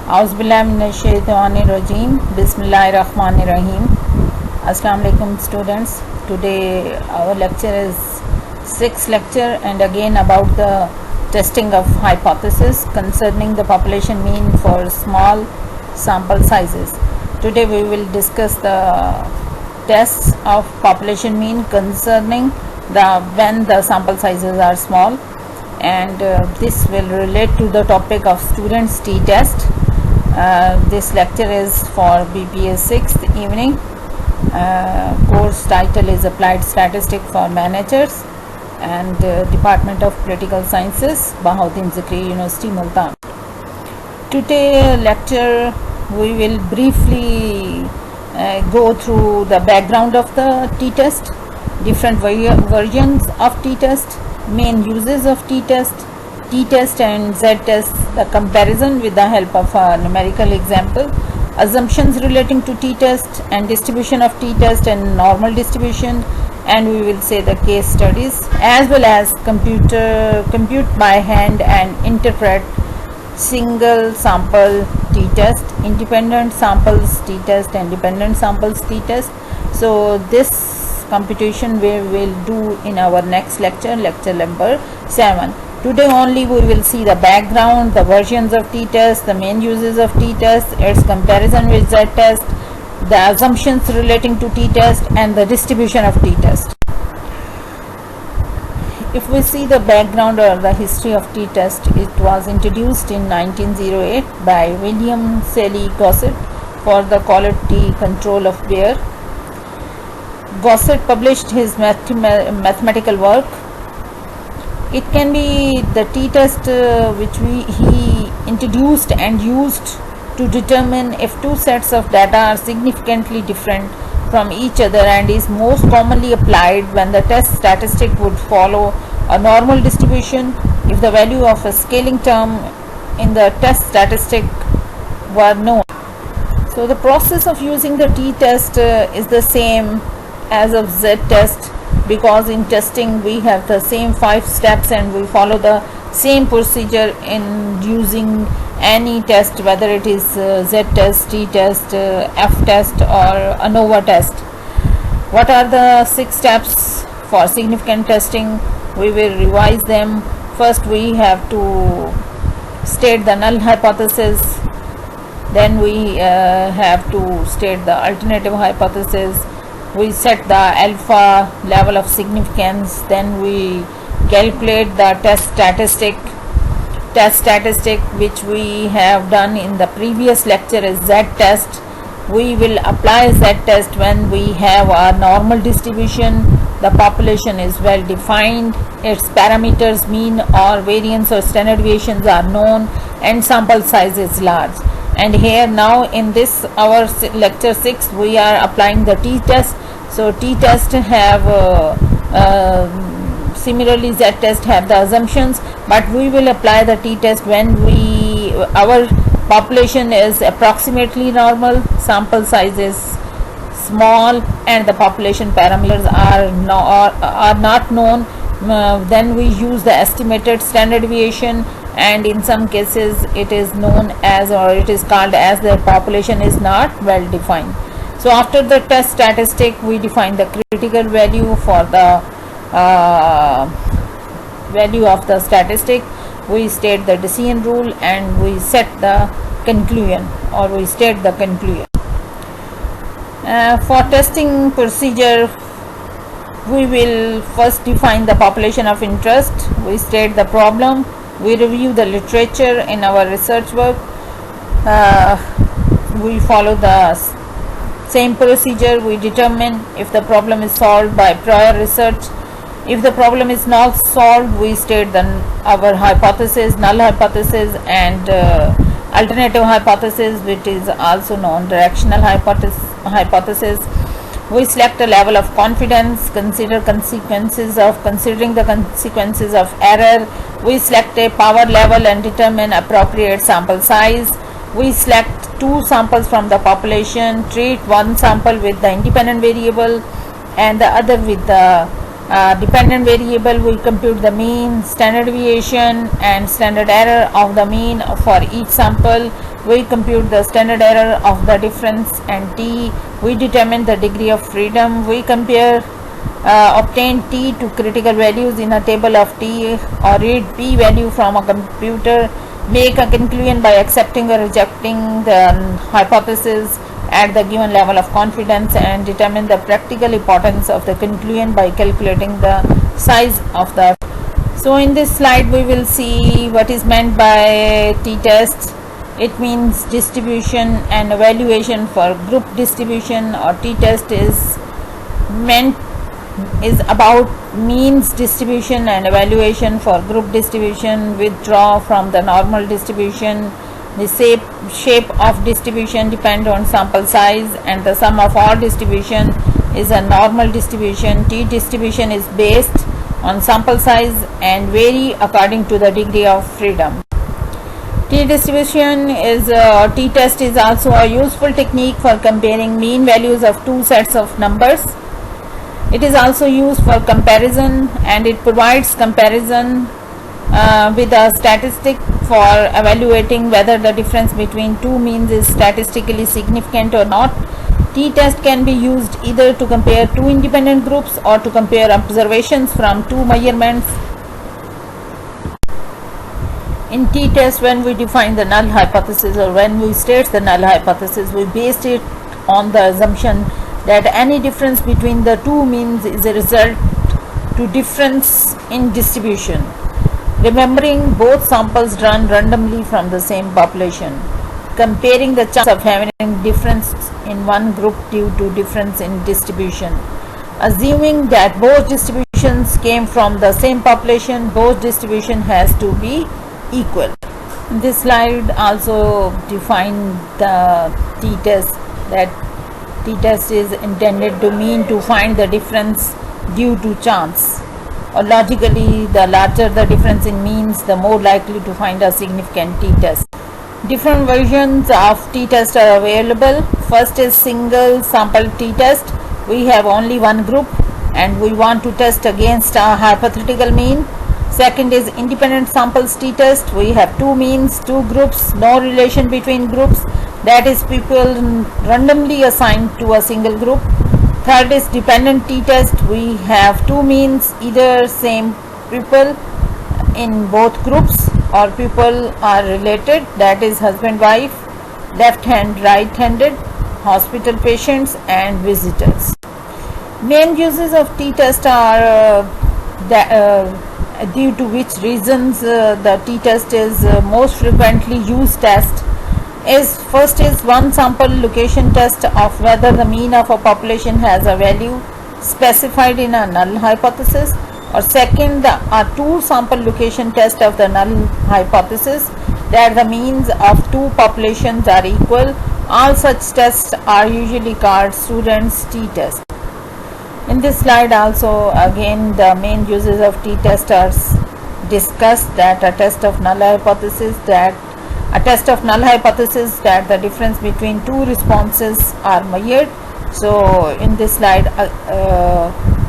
Auzubillahiminash-shaytanir-rajim. Bismillahir-rahmanir-rahim. Assalamu alaikum students. Today our lecture is sixth lecture and again about the testing of hypothesis concerning the population mean for small sample sizes. Today we will discuss the tests of population mean concerning when the sample sizes are small, and this will relate to the topic of students t-test. This lecture is for BPA 6th evening. Course title is Applied Statistics for Managers and Department of Political Sciences, Bahauddin Zikri University, Multan. Today lecture we will briefly go through the background of the t-test, different versions of t-test, main uses of t-test and z-test, the comparison with the help of a numerical example, assumptions relating to t-test and distribution of t-test and normal distribution, and we will say the case studies, as well as compute by hand and interpret single sample t-test, independent samples t-test and dependent samples t-test. So this computation we will do in our next lecture, lecture number 7. Today only we will see the background, the versions of t-test, the main uses of t-test, its comparison with z-test, the assumptions relating to t-test and the distribution of t-test. If we see the background or the history of t-test, it was introduced in 1908 by William Cecil Gosset for the quality control of beer. Gosset published his mathematical work. It can be the t-test which he introduced and used to determine if two sets of data are significantly different from each other, and is most commonly applied when the test statistic would follow a normal distribution if the value of a scaling term in the test statistic were known. So the process of using the t-test is the same as of z-test, because in testing we have the same 5 steps and we follow the same procedure in using any test, whether it is z-test, t-test, f-test or ANOVA test. What are the 6 steps for significant testing? We will revise them. First we have to state the null hypothesis, then we have to state the alternative hypothesis, we set the alpha level of significance, then we calculate the test statistic which we have done in the previous lecture is z-test. We will apply z-test when we have a normal distribution, the population is well defined, its parameters mean or variance or standard deviations are known, and sample size is large. And here now in this our lecture 6 we are applying the t-test. So t-test have similarly z-test have the assumptions, but we will apply the t-test when our population is approximately normal, sample size is small, and the population parameters are not known. Then we use the estimated standard deviation, and in some cases it is known as, or it is called as, the population is not well defined. So after the test statistic we define the critical value for the value of the statistic, we state the decision rule, and we set the conclusion, or we state the conclusion. For testing procedure, we will first define the population of interest, we state the problem, we review the literature in our research work, we follow the same procedure, we determine if the problem is solved by prior research. If the problem is not solved, we state our hypothesis, null hypothesis and alternative hypothesis, which is also known directional hypothesis. We select a level of confidence, considering the consequences of error. We select a power level and determine appropriate sample size. We select 2 samples from the population, treat one sample with the independent variable and the other with the Dependent variable, we compute the mean, standard deviation and standard error of the mean for each sample. We compute the standard error of the difference and t. We determine the degree of freedom. We compare obtain t to critical values in a table of t, or read p value from a computer. Make a conclusion by accepting or rejecting the hypothesis at the given level of confidence, and determine the practical importance of the conclusion by calculating the size of the. So in this slide we will see what is meant by t-test. It means distribution and evaluation for group distribution, or t-test is about means distribution and evaluation for group distribution. Withdraw from the normal distribution. The shape of distribution depend on sample size, and the sum of all distribution is a normal distribution. T distribution is based on sample size and vary according to the degree of freedom. T distribution is t-test is also a useful technique for comparing mean values of two sets of numbers. It is also used for comparison, and it provides comparison with a statistic for evaluating whether the difference between two means is statistically significant or not. T-test can be used either to compare two independent groups or to compare observations from two measurements. In t-test, when we define the null hypothesis or when we state the null hypothesis, we based it on the assumption that any difference between the two means is a result to difference in distribution. Remembering both samples run randomly from the same population. Comparing the chance of having difference in one group due to difference in distribution. Assuming that both distributions came from the same population, both distribution has to be equal. This slide also defines the t-test, that t-test is intended to mean to find the difference due to chance, or logically the larger the difference in means, the more likely to find a significant t-test. Different versions of t-test are available. First is single sample t-test. We have only one group and we want to test against a hypothetical mean. Second is independent samples t-test. We have two means, two groups, no relation between groups, that is people randomly assigned to a single group. Third is dependent t-test. We have two means, either same people in both groups or people are related, that is husband wife, left hand right handed, hospital patients and visitors. Main uses of t-test are due to which reasons the t-test is most frequently used test is, first is one sample location test of whether the mean of a population has a value specified in a null hypothesis, or second a two sample location test of the null hypothesis that the means of two populations are equal. All such tests are usually called students t-test. In this slide also again the main uses of t-test are discussed, that a test of null hypothesis that the difference between two responses are measured. So in this slide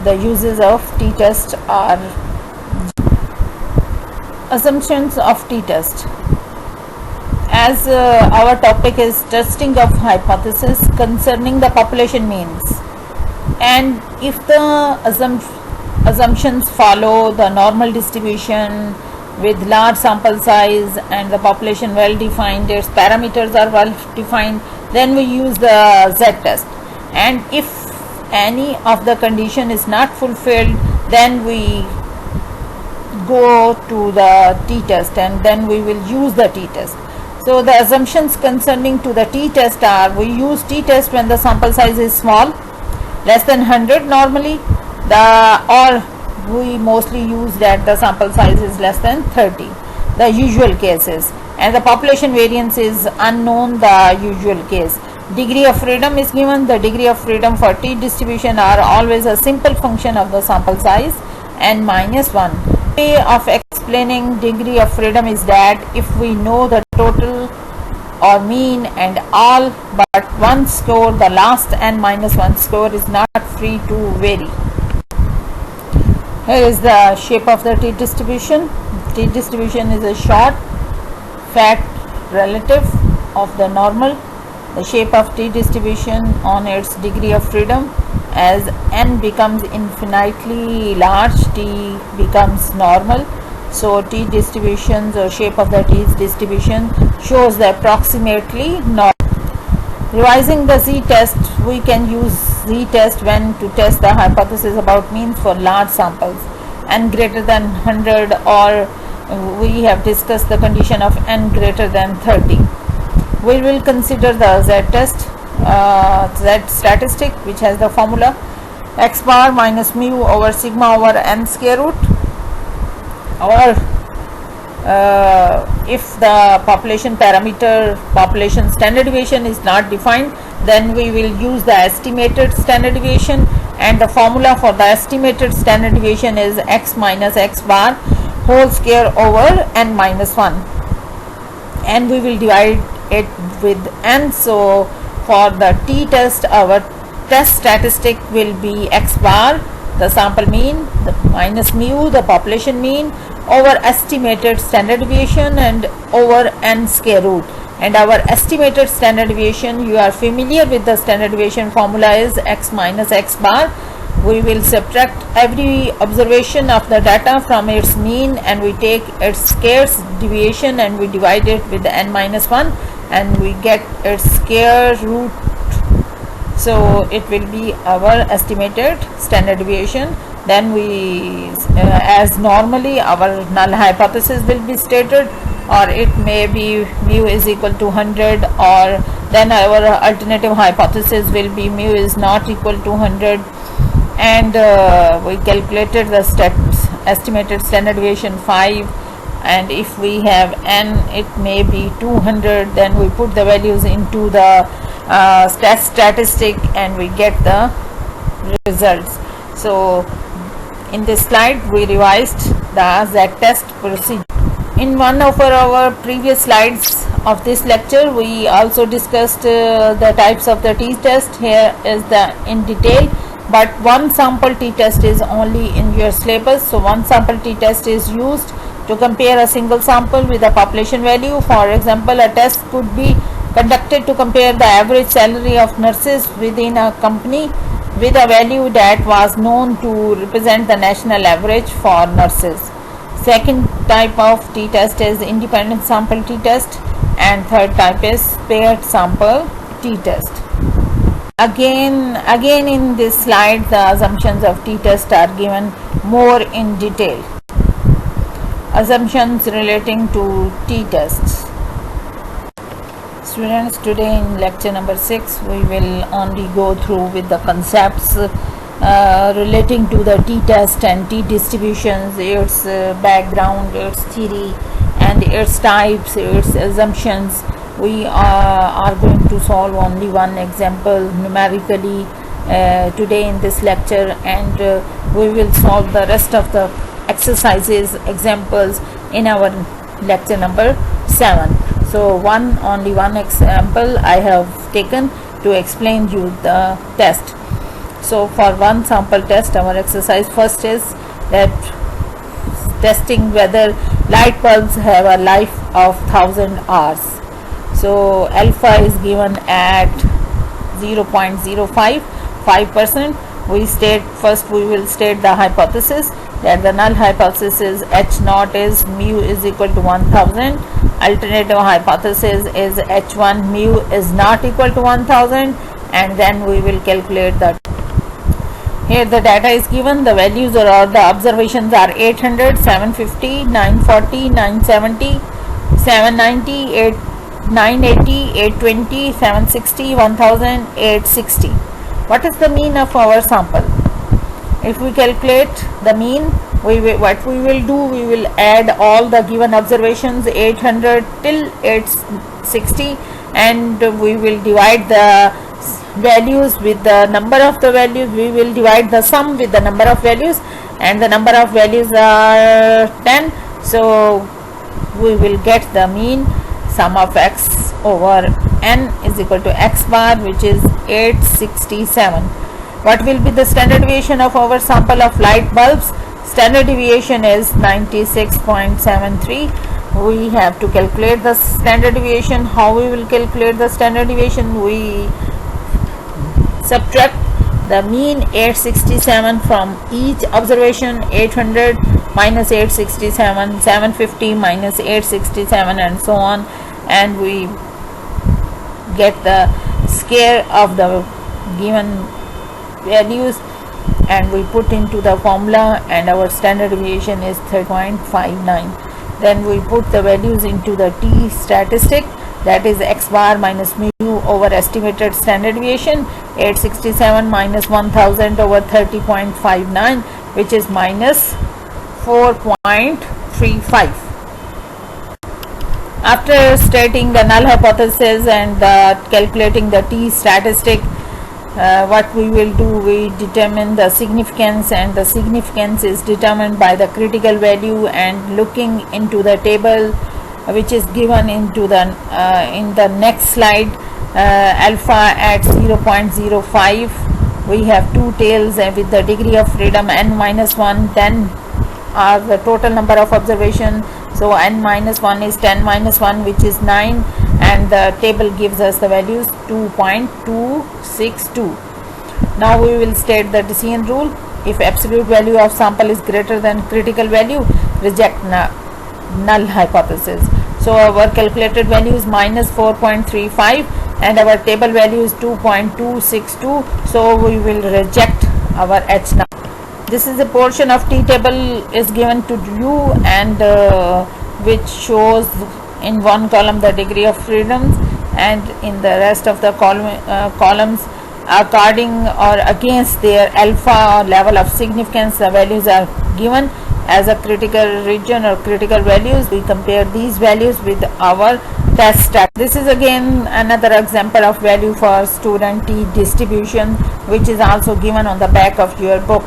the uses of t-test are assumptions of t-test. As our topic is testing of hypothesis concerning the population means, and if the assumptions follow the normal distribution with large sample size and the population well defined, its parameters are well defined, then we use the z-test, and if any of the condition is not fulfilled, then we go to the t-test and then we will use the t-test. So the assumptions concerning to the t-test are, we use t-test when the sample size is small, less than 100 normally, or we mostly use that the sample size is less than 30, the usual cases, and the population variance is unknown, the usual case. Degree of freedom is given. The degree of freedom for t distribution are always a simple function of the sample size n minus 1. Way of explaining degree of freedom is that if we know the total or mean and all but one score, the last n minus 1 score is not free to vary. Here is the shape of the t distribution. T distribution is a short fat relative of the normal. The shape of t distribution on its degree of freedom. As n becomes infinitely large, t becomes normal. So t distributions or shape of the t distribution shows the approximately normal. Revising the z-test, we can use z-test when to test the hypothesis about means for large samples n greater than 100, or we have discussed the condition of n greater than 30. We will consider the z-test, z statistic, which has the formula x bar minus mu over sigma over n square root, or if the population parameter, population standard deviation is not defined, then we will use the estimated standard deviation, and the formula for the estimated standard deviation is x minus x bar whole square over n minus 1, and we will divide it with n. So for the t test, our test statistic will be x bar, the sample mean, the minus mu, the population mean, over estimated standard deviation and over n square root. And our estimated standard deviation, you are familiar with the standard deviation formula, is x minus x bar. We will subtract every observation of the data from its mean, and we take its scarce deviation and we divide it with the n minus 1, and we get its square root. So it will be our estimated standard deviation. Then we, as normally, our null hypothesis will be stated, or it may be mu is equal to 100, or then our alternative hypothesis will be mu is not equal to 100, and we calculated the estimated standard deviation 5, and if we have n, it may be 200. Then we put the values into the statistic and we get the results. So in this slide we revised the z-test procedure. In one of our previous slides of this lecture, we also discussed the types of the t-test. Here is the in detail, but one sample t-test is only in your syllabus. So one sample t-test is used to compare a single sample with a population value. For example, a test could be conducted to compare the average salary of nurses within a company with a value that was known to represent the national average for nurses. Second type of t-test is independent sample t-test, and third type is paired sample t-test. Again in this slide, the assumptions of t-test are given more in detail. Assumptions relating to t-tests. Students, today in lecture number 6 we will only go through with the concepts relating to the t-test and t-distributions, its background, its theory and its types, its assumptions. We are going to solve only one example numerically today in this lecture, and we will solve the rest of the exercises, examples in our lecture number 7. So only one example I have taken to explain you the test. So for one sample test, our exercise first is that testing whether light bulbs have a life of 1000 hours. So alpha is given at 0.055%. We will state the hypothesis, that the null hypothesis is H naught is mu is equal to 1000. Alternative hypothesis is H1 mu is not equal to 1000, and then we will calculate that. Here the data is given, the values or the observations are 800, 750, 940, 970, 790, 980, 820, 760, 1000, 860. What is the mean of our sample? If we calculate the mean, what we will do, we will add all the given observations 800 till 860, and we will divide the values with the number of the values. We will divide the sum with the number of values, and the number of values are 10. So we will get the mean sum of x over n is equal to x bar, which is 867. What will be the standard deviation of our sample of light bulbs? standard deviation is 96.73. We have to calculate the standard deviation. How we will calculate the standard deviation? We subtract the mean 867 from each observation. 800 minus 867, 750 minus 867, and so on, and we get the square of the given values and we put into the formula, and our standard deviation is 3.59. Then we put the values into the t statistic, that is x bar minus mu over estimated standard deviation. 867 minus 1000 over 30.59, which is minus 4.35. After stating the null hypothesis and calculating the t statistic, what we will do, we determine the significance, and the significance is determined by the critical value, and looking into the table which is given into the in the next slide, alpha at 0.05, we have two tails with the degree of freedom n minus 1, 10 are the total number of observation, so n minus 1 is 10 minus 1, which is 9, and the table gives us the values 2.262. Now we will state the decision rule. If absolute value of sample is greater than critical value, reject null hypothesis. So our calculated value is minus 4.35 and our table value is 2.262, so we will reject our H now. This is a portion of T table is given to you, and which shows in one column the degree of freedoms, and in the rest of the columns according or against their alpha or level of significance, the values are given as a critical region or critical values. We compare these values with our test stat. This is again another example of value for student T distribution, which is also given on the back of your book.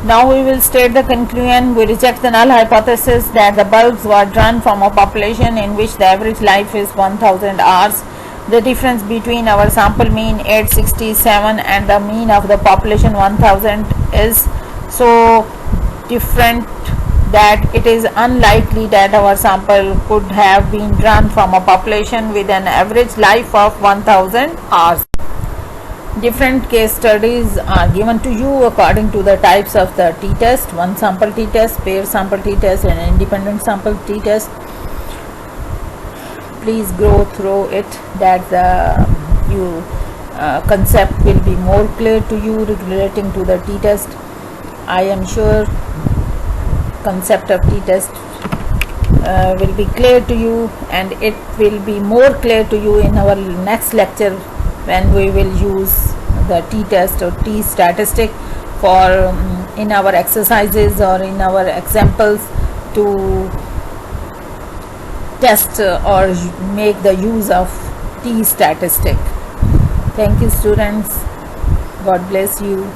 Now we will state the conclusion. We reject the null hypothesis that the bulbs were drawn from a population in which the average life is 1000 hours. The difference between our sample mean 867 and the mean of the population 1000 is so different that it is unlikely that our sample could have been drawn from a population with an average life of 1000 hours. Different case studies are given to you according to the types of the t-test: one sample t-test, pair sample t-test, and independent sample t-test. Please go through it, that the concept will be more clear to you relating to the t-test. I am sure concept of t-test will be clear to you, and it will be more clear to you in our next lecture when we will use the t-test or t statistic for in our exercises or in our examples to test or make the use of t statistic. Thank you, students. God bless you.